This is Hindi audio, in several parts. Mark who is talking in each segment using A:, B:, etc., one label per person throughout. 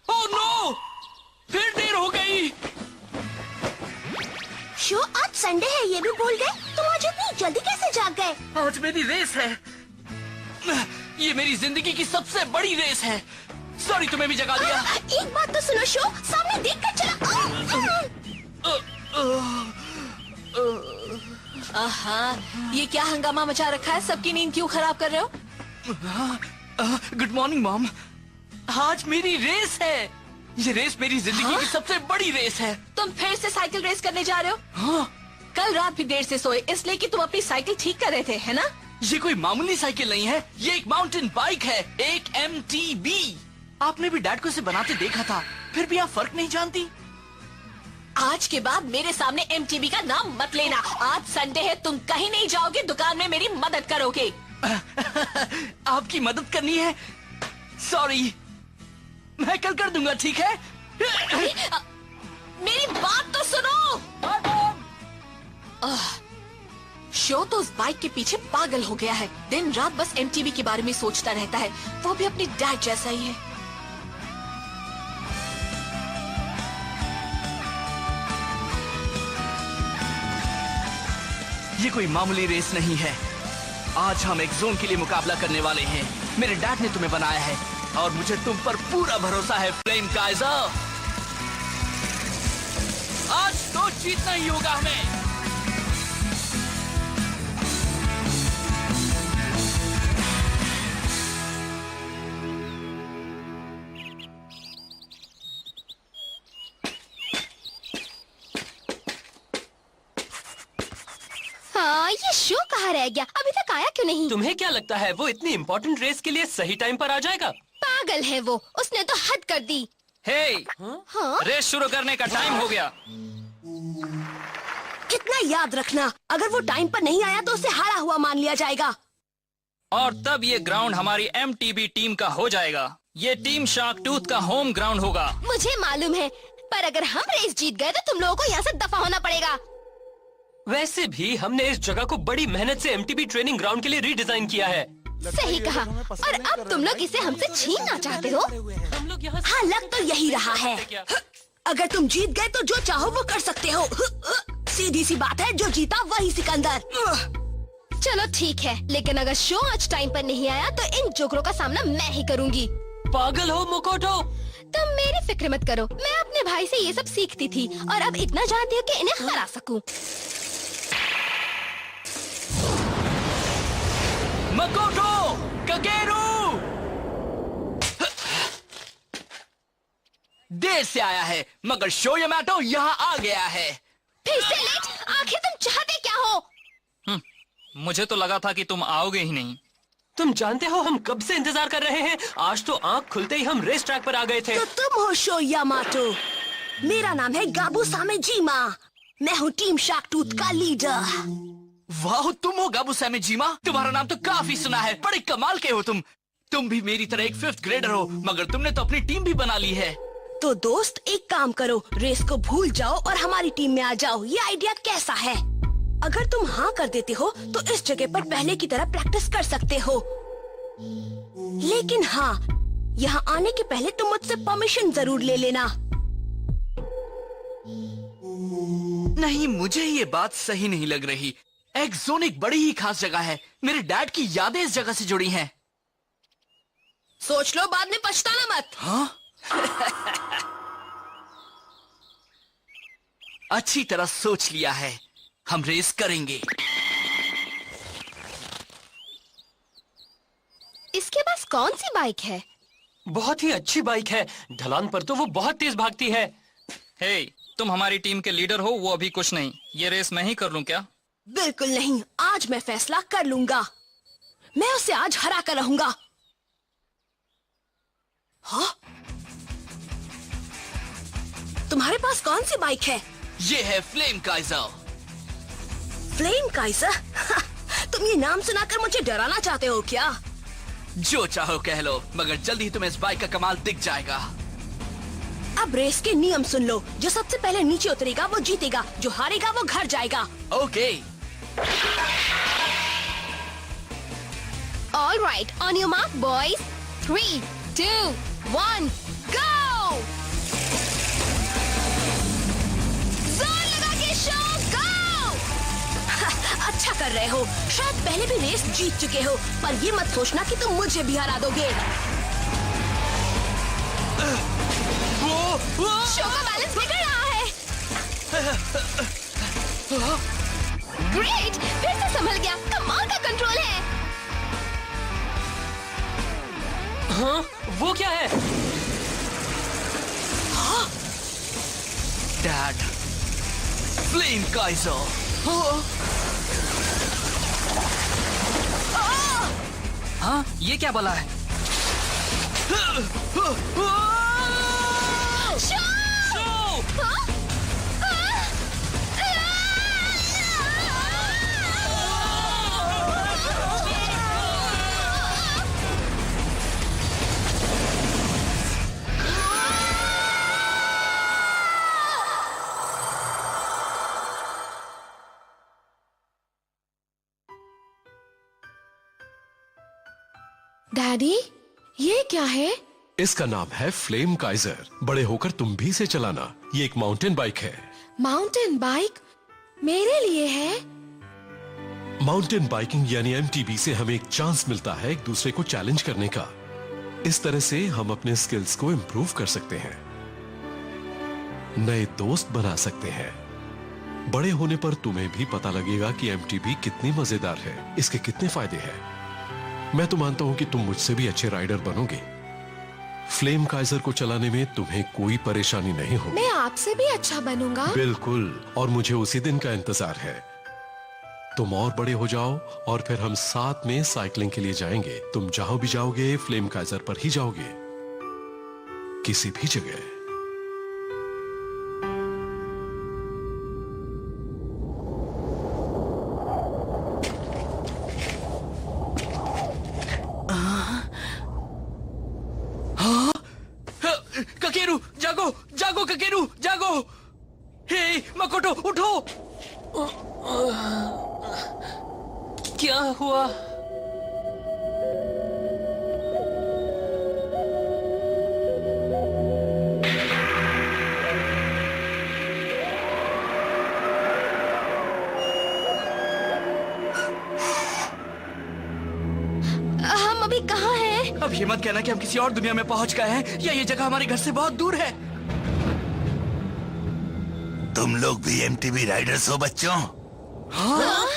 A: Oh no! फिर देर हो गई।
B: शो, आज संडे है ये भी भूल गए? तुम आज इतनी जल्दी कैसे जाग गए?
A: आज मेरी रेस है। ये मेरी जिंदगी की सबसे बड़ी रेस है। सॉरी तुम्हें भी जगा दिया।
B: एक बात तो सुनो शो, सामने देख कर चला।
C: आहा, ये क्या हंगामा मचा रखा है? सबकी नींद क्यों खराब कर रहे हो?
A: Good morning mom. आज मेरी रेस है। ये रेस मेरी जिंदगी की सबसे बड़ी रेस है।
C: तुम फिर से साइकिल रेस करने जा रहे हो?
A: हाँ।
C: कल रात भी देर से सोए इसलिए कि तुम अपनी साइकिल ठीक कर रहे थे, है ना?
A: ये कोई मामूली साइकिल नहीं है, ये एक माउंटेन बाइक है, एक MTB। आपने भी डैड को इसे बनाते देखा था, फिर भी आप फर्क नहीं जानती।
C: आज के बाद मेरे सामने MTB का नाम मत लेना। आज संडे है, तुम कहीं नहीं जाओगे, दुकान में मेरी मदद करोगे।
A: आपकी मदद करनी है? सॉरी, मैं कल कर दूंगा, ठीक है?
C: मेरी बात तो सुनो। शो तो उस बाइक के पीछे पागल हो गया है। दिन रात बस MTB के बारे में सोचता रहता है। वो भी अपनी डैड जैसा ही है।
A: ये कोई मामूली रेस नहीं है। आज हम एक जोन के लिए मुकाबला करने वाले हैं। मेरे डैड ने तुम्हें बनाया है और मुझे तुम पर पूरा भरोसा है, फ्लेम काइजर। आज तो जीतना ही होगा हमें।
B: हाँ, ये शो कहाँ रह गया? अभी तक आया क्यों नहीं?
D: तुम्हें क्या लगता है वो इतनी इम्पोर्टेंट रेस के लिए सही टाइम पर आ जाएगा?
B: पागल है वो, उसने तो हद कर दी।
E: हे,
B: हाँ?
E: रेस शुरू करने का टाइम हो गया।
B: कितना याद रखना, अगर वो टाइम पर नहीं आया तो उसे हारा हुआ मान लिया जाएगा।
E: और तब ये ग्राउंड हमारी MTB टीम का हो जाएगा। ये टीम शार्क टूथ का होम ग्राउंड होगा।
B: मुझे मालूम है, पर अगर हम रेस जीत गए तो तुम लोगों को यहाँ से दफा होना पड़ेगा।
D: वैसे भी हमने इस जगह को बड़ी मेहनत से MTB ट्रेनिंग ग्राउंड के लिए रीडिजाइन किया है।
B: सही कहा। और अब तुम लोग इसे हमसे छीनना चाहते हो?
D: हम लोग यहाँ
B: हाँ, लग तो यही रहा है। अगर तुम जीत गए तो जो चाहो वो कर सकते हो। सीधी सी बात है, जो जीता वही सिकंदर। चलो ठीक है, लेकिन अगर शो आज टाइम पर नहीं आया तो इन जोकरों का सामना मैं ही करूंगी।
D: पागल हो मोकोटो?
B: तुम मेरी फिक्र मत करो, मैं अपने भाई से ये सब सीखती थी और अब इतना जानती हूँ कि इन्हें हरा सकूं।
A: मकोटो, कगेरू! देर से आया है, मगर शो यामाटो यहाँ आ गया है।
B: फिर से लेट? आखिर तुम चाहते क्या हो?
E: मुझे तो लगा था कि तुम आओगे ही नहीं।
D: तुम जानते हो हम कब से इंतजार कर रहे हैं? आज तो आंख खुलते ही हम रेस ट्रैक पर आ गए थे।
B: तो तुम हो शो यामाटो। मेरा नाम है गाबू सामेजीमा। मैं हूँ टीम शार्क टूथ का लीडर।
A: वाह, तुम हो गाबू सामेजीमा? तुम्हारा नाम तो काफी सुना है, बड़े कमाल के हो तुम। तुम भी मेरी तरह एक 5th ग्रेडर हो, मगर तुमने तो अपनी टीम भी बना ली है।
B: तो दोस्त, एक काम करो, रेस को भूल जाओ और हमारी टीम में आ जाओ। ये आइडिया कैसा है? अगर तुम हाँ कर देते हो तो इस जगह पर पहले की तरह प्रैक्टिस कर सकते हो। लेकिन हाँ, यहाँ आने के पहले तुम मुझसे परमिशन जरूर ले लेना।
A: नहीं, मुझे ये बात सही नहीं लग रही। एक्स जोन एक बड़ी ही खास जगह है। मेरे डैड की यादें इस जगह से जुड़ी हैं।
B: सोच लो, बाद में पछताना मत।
A: हाँ? अच्छी तरह सोच लिया है, हम रेस करेंगे।
B: इसके पास कौन सी बाइक है?
D: बहुत ही अच्छी बाइक है, ढलान पर तो वो बहुत तेज भागती है।
E: हे, तुम हमारी टीम के लीडर हो, वो अभी कुछ नहीं। ये रेस मैं ही कर लूं क्या?
B: बिल्कुल नहीं, आज मैं फैसला कर लूंगा। मैं उसे आज हरा कर रहूंगा। हाँ? तुम्हारे पास कौन सी बाइक है?
A: ये है फ्लेम काइजर।
B: Flame Kaizer? तुम ये नाम सुनाकर मुझे डराना चाहते हो क्या?
A: जो चाहो कह लो, मगर जल्दी ही तुम्हें इस बाइक का कमाल दिख जाएगा।
B: अब रेस के नियम सुन लो। जो सबसे पहले नीचे उतरेगा वो जीतेगा, जो हारेगा वो घर जाएगा।
A: Okay.
B: All right, on your mark, boys. 3, 2, 1, go! जोर लगा के शो, go! अच्छा कर रहे हो। शायद पहले भी रेस जीत चुके हो, पर ये मत सोचना कि तुम मुझे भी हरा दोगे। शो का बैलेंस बिगड़ रहा है। ग्रेट, फिर से संभल गया। कमाल का कंट्रोल है।
D: हाँ, वो क्या है?
A: Dad, flame Kaizer.
E: हाँ, ये क्या बला है?
B: डैडी, ये क्या है?
F: इसका नाम है फ्लेम काइजर। बड़े होकर तुम भी इसे चलाना। ये एक माउंटेन बाइक है।
B: माउंटेन बाइक मेरे लिए है?
F: माउंटेन बाइकिंग यानी एमटीबी से हमें एक चांस मिलता है एक दूसरे को चैलेंज करने का। इस तरह से हम अपने स्किल्स को इम्प्रूव कर सकते हैं, नए दोस्त बना सकते हैं। बड़े होने पर तुम्हें भी पता लगेगा कि एमटीबी कितनी मजेदार है, इसके कितने फायदे हैं। मैं तो मानता हूं कि तुम मुझसे भी अच्छे राइडर बनोगे। फ्लेम काइजर को चलाने में तुम्हें कोई परेशानी नहीं होगी।
B: मैं आपसे भी अच्छा बनूंगा।
F: बिल्कुल, और मुझे उसी दिन का इंतजार है। तुम और बड़े हो जाओ और फिर हम साथ में साइकिलिंग के लिए जाएंगे। तुम जहां भी जाओगे फ्लेम काइजर पर ही जाओगे, किसी भी जगह।
A: ककेरू, जागो जागो ककेरू, जागो। हे मकोटो, उठो।
D: क्या हुआ?
B: हम अभी कहाँ हैं?
A: अब ये मत कहना कि हम किसी और दुनिया में पहुंच गए हैं, या ये जगह हमारे घर से बहुत दूर है।
G: तुम लोग भी एमटीबी राइडर्स हो बच्चों?
A: हाँ?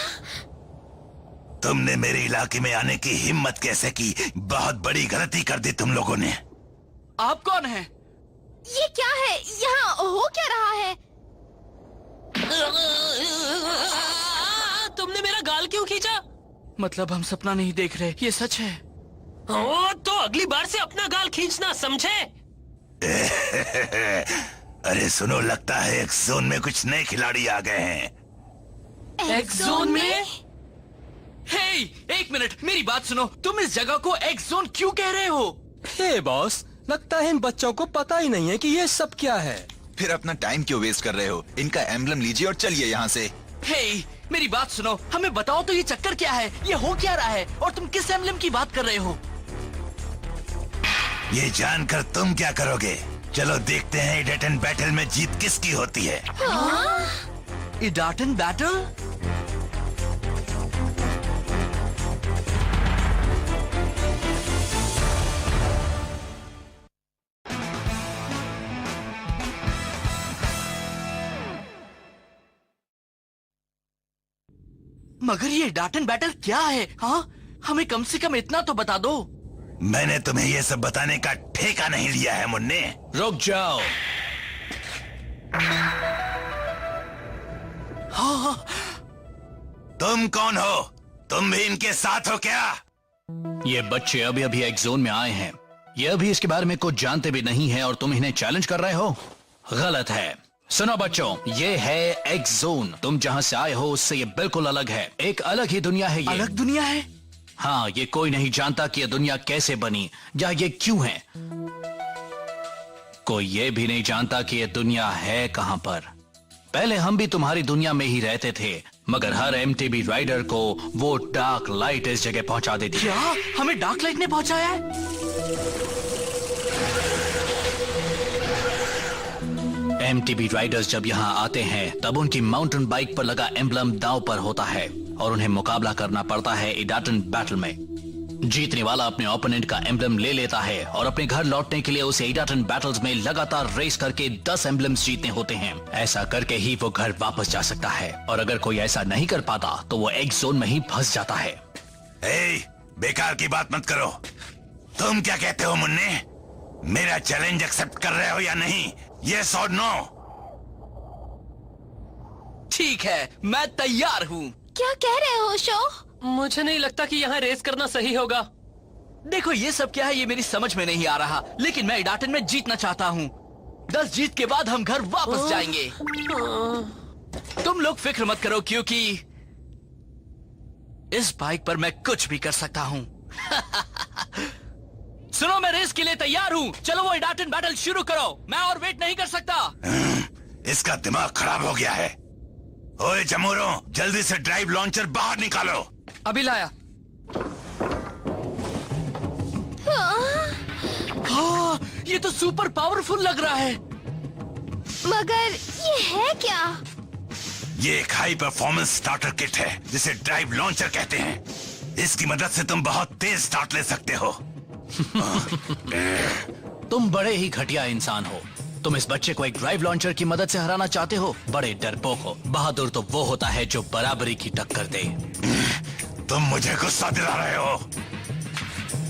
G: तुमने मेरे इलाके में आने की हिम्मत कैसे की? बहुत बड़ी गलती कर दी तुम लोगों ने।
A: आप कौन हैं?
B: ये क्या है? यहाँ हो क्या रहा है?
D: तुमने मेरा गाल क्यों खींचा?
A: मतलब हम सपना नहीं देख रहे, ये सच है।
D: ओ, तो अगली बार से अपना गाल खींचना, समझे?
G: अरे सुनो, लगता है एक्स जोन में कुछ नए खिलाड़ी आ गए हैं।
A: एक्स जोन में? हे, एक मिनट, मेरी बात सुनो। तुम इस जगह को एक्स जोन क्यों कह रहे हो?
H: हे बॉस, लगता है इन बच्चों को पता ही नहीं है कि ये सब क्या है।
I: फिर अपना टाइम क्यों वेस्ट कर रहे हो? इनका एम्बलम लीजिए और चलिए यहाँ से।
A: हे, मेरी बात सुनो, हमें बताओ तो ये चक्कर क्या है? ये हो क्या रहा है? और तुम किस एम्बलम की बात कर रहे हो?
G: ये जानकर तुम क्या करोगे? चलो देखते हैं इडाटन बैटल में जीत किसकी होती है।
A: इडाटन बैटल? मगर ये इडाटन बैटल क्या है? हाँ, हमें कम से कम इतना तो बता दो।
G: मैंने तुम्हें ये सब बताने का ठेका नहीं लिया है मुन्ने।
A: रुक जाओ। हाँ,
G: तुम कौन हो? तुम भी इनके साथ हो क्या?
J: ये बच्चे अभी अभी एक्स जोन में आए हैं। ये अभी इसके बारे में कुछ जानते भी नहीं है और तुम इन्हें चैलेंज कर रहे हो? गलत है। सुनो बच्चों, ये है एक्स जोन। तुम जहाँ से आए हो उससे ये बिल्कुल अलग है। एक अलग ही दुनिया है ये।
A: अलग दुनिया है?
J: हाँ, ये कोई नहीं जानता कि ये दुनिया कैसे बनी या ये क्यों है। कोई ये भी नहीं जानता कि ये दुनिया है कहां पर। पहले हम भी तुम्हारी दुनिया में ही रहते थे, मगर हर एमटीबी राइडर को वो डार्क लाइट इस जगह पहुंचा देती है।
A: क्या हमें डार्क लाइट ने पहुंचाया है?
J: एमटीबी राइडर्स जब यहाँ आते हैं तब उनकी माउंटेन बाइक पर लगा एम्बलम दांव पर होता है और उन्हें मुकाबला करना पड़ता है इडाटन बैटल में। जीतने वाला अपने ओपोनेंट का एम्बलम ले लेता है और अपने घर लौटने के लिए उसे इडाटन बैटल्स में लगातार रेस करके 10 एम्बलम्स जीतने होते हैं। ऐसा करके ही वो घर वापस जा सकता है और अगर कोई ऐसा नहीं कर पाता तो वो एक्स जोन में ही फंस जाता है।
G: बेकार की बात मत करो। तुम क्या कहते हो मुन्ने? मेरा चैलेंज एक्सेप्ट कर रहे हो या नहीं? यस और नो?
A: ठीक है, मैं तैयार हूँ।
B: क्या कह रहे हो शो?
D: मुझे नहीं लगता कि यहाँ रेस करना सही होगा।
A: देखो ये सब क्या है, ये मेरी समझ में नहीं आ रहा, लेकिन मैं इडाटन में जीतना चाहता हूँ। 10 जीत के बाद हम घर वापस जाएंगे। तुम लोग फिक्र मत करो क्योंकि इस बाइक पर मैं कुछ भी कर सकता हूँ। सुनो, मैं रेस के लिए तैयार हूँ। चलो वो इडाटन बैटल शुरू करो। मैं और वेट नहीं कर सकता।
G: इसका दिमाग खराब हो गया है। ओए जमूरो, जल्दी से ड्राइव लॉन्चर बाहर निकालो।
E: अभी लाया।
A: हाँ, ये तो सुपर पावरफुल लग रहा है।
B: मगर ये है क्या?
G: ये एक हाई परफॉर्मेंस स्टार्टर किट है जिसे ड्राइव लॉन्चर कहते हैं। इसकी मदद से तुम बहुत तेज स्टार्ट ले सकते हो।
J: तुम बड़े ही घटिया इंसान हो। तुम इस बच्चे को एक ड्राइव लॉन्चर की मदद से हराना चाहते हो? बड़े डरपोक हो। बहादुर तो वो होता है जो बराबरी की टक्कर दे।
G: तुम मुझे गुस्सा दिला रहे हो।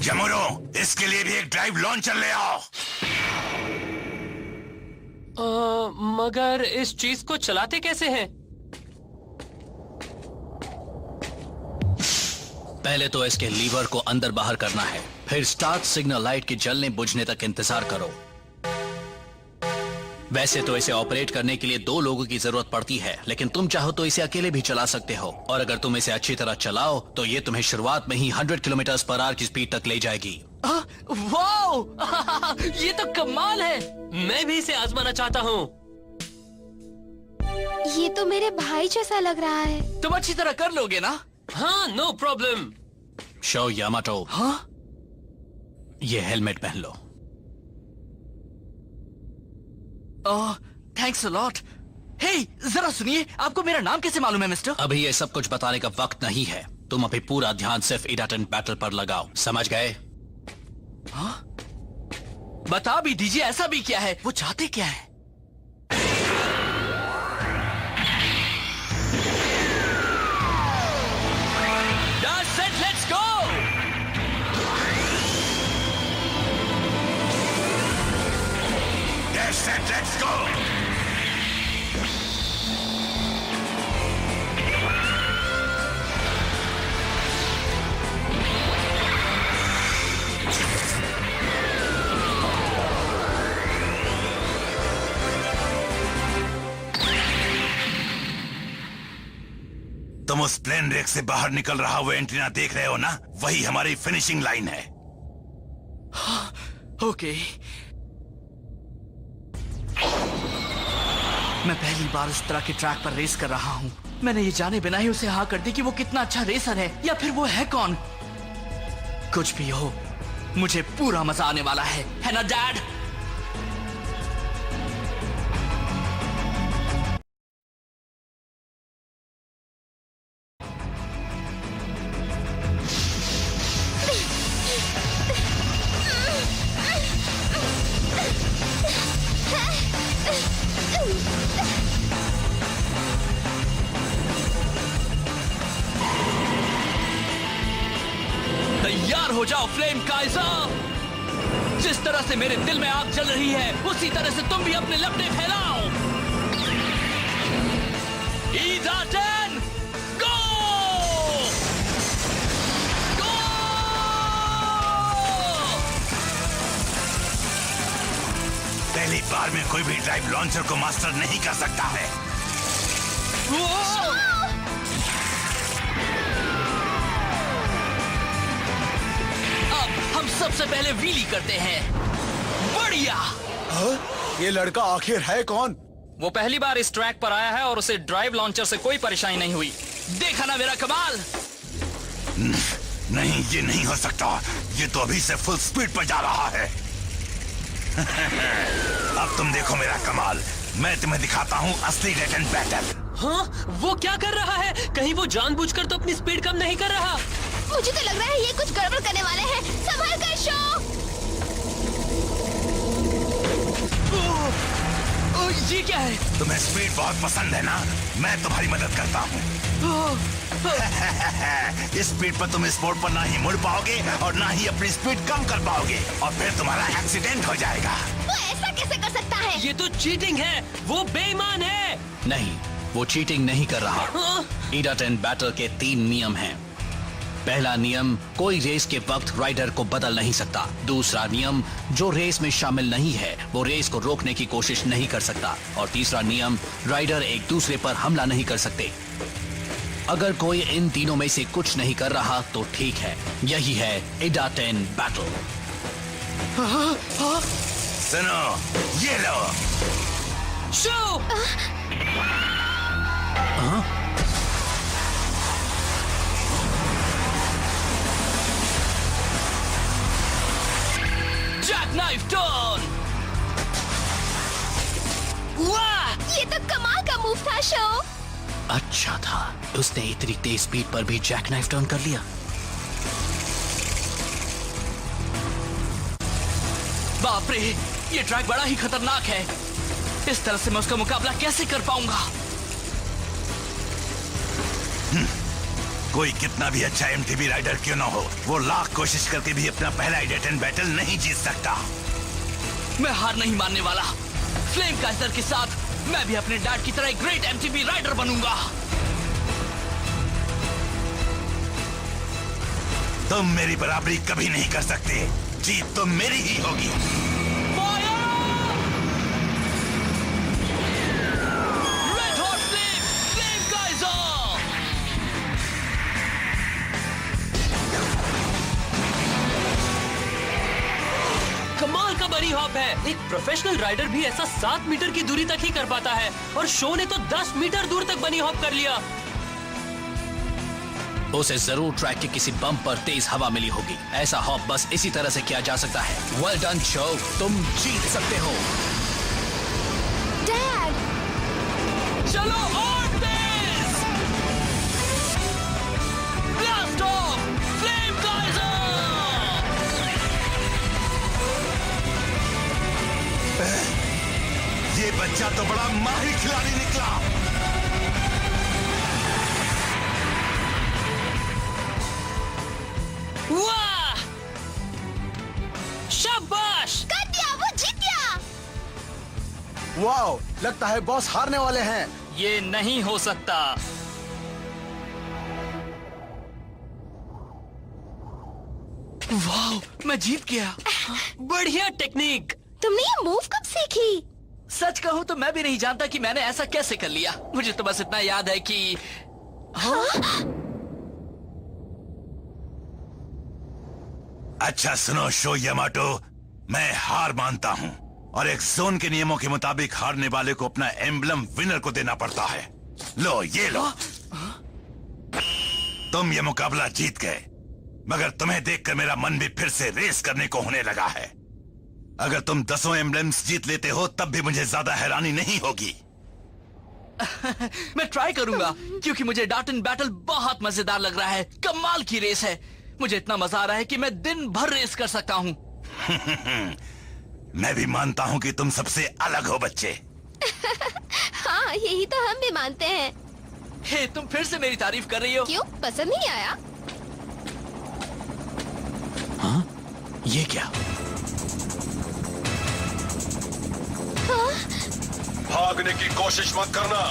G: जमुरो, इसके लिए भी एक ड्राइव लॉन्चर ले आओ।
D: मगर इस चीज को चलाते कैसे हैं?
J: पहले तो इसके लीवर को अंदर बाहर करना है, फिर स्टार्ट सिग्नल लाइट के जलने बुझने तक इंतजार करो। वैसे तो इसे ऑपरेट करने के लिए 2 लोगों की जरूरत पड़ती है, लेकिन तुम चाहो तो इसे अकेले भी चला सकते हो। और अगर तुम इसे अच्छी तरह चलाओ तो ये तुम्हें शुरुआत में ही 100 किलोमीटर/आवर की स्पीड तक ले जाएगी।
A: वाओ! ये तो कमाल है।
D: मैं भी इसे आजमाना चाहता हूँ।
B: ये तो मेरे भाई जैसा लग रहा है।
A: तुम अच्छी तरह कर लोगे ना?
D: हाँ, नो प्रॉब्लम।
J: शो यामाटो,
A: हाँ?
J: ये हेलमेट पहन लो।
A: Thanks a lot. हे, जरा सुनिए, आपको मेरा नाम कैसे मालूम है मिस्टर?
J: अभी ये सब कुछ बताने का वक्त नहीं है। तुम अभी पूरा ध्यान सिर्फ इडाटन बैटल पर लगाओ, समझ गए?
A: हाँ? बता भी दीजिए, ऐसा भी क्या है? वो चाहते क्या है? That's it, let's go!
G: That's it, let's go! तुम उस प्लेन रेक से बाहर निकल रहा वो एंटीना देख रहे हो ना? वही हमारी फिनिशिंग लाइन है।
A: ओके। मैं पहली बार इस तरह के ट्रैक पर रेस कर रहा हूँ। मैंने ये जाने बिना ही उसे हाँ कर दी कि वो कितना अच्छा रेसर है, या फिर वो है कौन। कुछ भी हो, मुझे पूरा मजा आने वाला है ना डैड? तैयार हो जाओ फ्लेम काइजर। जिस तरह से मेरे दिल में आग जल रही है, उसी तरह से तुम भी अपने लपटे फैलाओ। इडाटन गो! गो!
G: पहली बार में कोई भी ड्राइव लॉन्चर को मास्टर नहीं कर सकता है।
A: सबसे पहले व्हीली करते हैं। बढ़िया।
K: ये लड़का आखिर है कौन?
E: वो पहली बार इस ट्रैक पर आया है और उसे ड्राइव लॉन्चर से कोई परेशानी नहीं हुई।
A: देखा ना मेरा कमाल?
G: नहीं, ये नहीं हो सकता। ये तो अभी से फुल स्पीड पर जा रहा है। अब तुम देखो मेरा कमाल। मैं तुम्हें दिखाता हूँ असली डेट एंड बैटल।
D: हाँ, वो क्या कर रहा है? कहीं वो जानबूझकर तो अपनी स्पीड कम नहीं कर रहा।
B: मुझे तो लग रहा है ये कुछ गड़बड़ करने वाले हैं। संभल कर शो।
A: ये क्या है?
G: तुम्हें स्पीड बहुत पसंद है ना? मैं तुम्हारी मदद करता हूँ। इस स्पीड पर तुम इस मोड़ पर ना ही मुड़ पाओगे और ना ही अपनी स्पीड कम कर पाओगे और फिर तुम्हारा एक्सीडेंट हो जाएगा।
B: वो ऐसा कैसे कर सकता है?
D: ये तो चीटिंग है। वो बेईमान है।
J: नहीं, वो चीटिंग नहीं कर रहा। इडाटेन बैटल के 3 नियम हैं। पहला नियम, कोई रेस के वक्त राइडर को बदल नहीं सकता। दूसरा नियम, जो रेस में शामिल नहीं है वो रेस को रोकने की कोशिश नहीं कर सकता। और तीसरा नियम, राइडर एक दूसरे पर हमला नहीं कर सकते। अगर कोई इन तीनों में से कुछ नहीं कर रहा तो ठीक है। यही है इडाटेन बैटल।
G: सुनो, ये लो।
D: शो!
A: Jackknife turn.
B: वाह, ये तो कमाल का मूव था शो।
J: अच्छा था, उसने इतनी तेज स्पीड पर भी जैक नाइफ टर्न कर लिया।
A: बाप रे, ये ट्रैक बड़ा ही खतरनाक है। इस तरह से मैं उसका मुकाबला कैसे कर पाऊंगा?
G: कोई कितना भी अच्छा एमटीबी राइडर क्यों ना हो, वो लाख कोशिश करके भी अपना पहला इडाटेन बैटल नहीं जीत सकता।
A: मैं हार नहीं मानने वाला। फ्लेम काइजर के साथ मैं भी अपने डैड की तरह एक ग्रेट एमटीबी राइडर बनूंगा।
G: तुम मेरी बराबरी कभी नहीं कर सकते। जीत तो मेरी ही होगी।
A: Red hot flame Kaizer.
D: कमाल का बनी हॉप है। एक प्रोफेशनल राइडर भी ऐसा 7 मीटर की दूरी तक ही कर पाता है और शो ने तो 10 मीटर दूर तक बनी हॉप कर लिया।
J: उसे जरूर ट्रैक के किसी बम पर तेज हवा मिली होगी। ऐसा हॉप बस इसी तरह से किया जा सकता है। वेल डन शो, तुम जीत सकते हो।
B: डैड,
A: चलो और तेज। Blast off flame Kaiser.
G: ये बच्चा तो बड़ा माहिर खिलाड़ी निकला।
D: वाह! शाबाश!
B: कर दिया, वो जीत गया।
K: वाओ, लगता है बॉस हारने वाले हैं।
E: ये नहीं हो सकता।
A: वाह, मैं जीत गया।
D: बढ़िया टेक्निक।
B: तुमने ये मूव कब सीखी?
A: सच कहूँ तो मैं भी नहीं जानता कि मैंने ऐसा कैसे कर लिया। मुझे तो बस इतना याद है कि
G: अच्छा सुनो शो यामाटो, मैं हार मानता हूँ और एक जोन के नियमों के मुताबिक हारने वाले को अपना एम्बलम विनर को देना पड़ता है। लो ये लो। तुम ये मुकाबला जीत गए, मगर तुम्हें देखकर मेरा मन भी फिर से रेस करने को होने लगा है। अगर तुम 10 एम्बलम्स जीत लेते हो तब भी मुझे ज्यादा हैरानी नहीं होगी।
A: मैं ट्राई करूंगा क्योंकि मुझे डाटन बैटल बहुत मजेदार लग रहा है। कमाल की रेस है। मुझे इतना मजा आ रहा है कि मैं दिन भर रेस कर सकता हूँ।
G: मैं भी मानता हूँ कि तुम सबसे अलग हो बच्चे।
B: हाँ, यही तो हम भी मानते हैं।
A: हे, तुम फिर से मेरी तारीफ कर रही हो।
B: क्यों, पसंद नहीं आया?
J: हाँ? ये क्या?
F: भागने की कोशिश मत करना।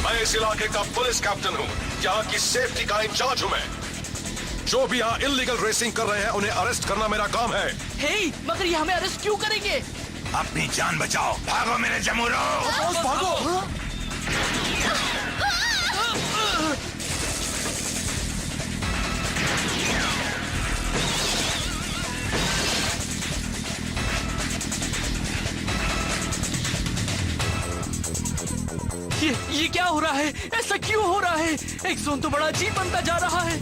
F: मैं इस इलाके का पुलिस कैप्टन हूँ। यहाँ की सेफ्टी का इंचार्ज हूँ मैं। जो भी यहाँ इल्लीगल रेसिंग कर रहे हैं उन्हें अरेस्ट करना मेरा काम है।
A: हे, मगर ये हमें अरेस्ट क्यों करेंगे?
G: अपनी जान बचाओ। भागो मेरे जमूरो।
K: भागो।
A: ये क्या हो रहा है? ऐसा क्यों हो रहा है? एक जोन तो बड़ा अजीब बनता जा रहा है।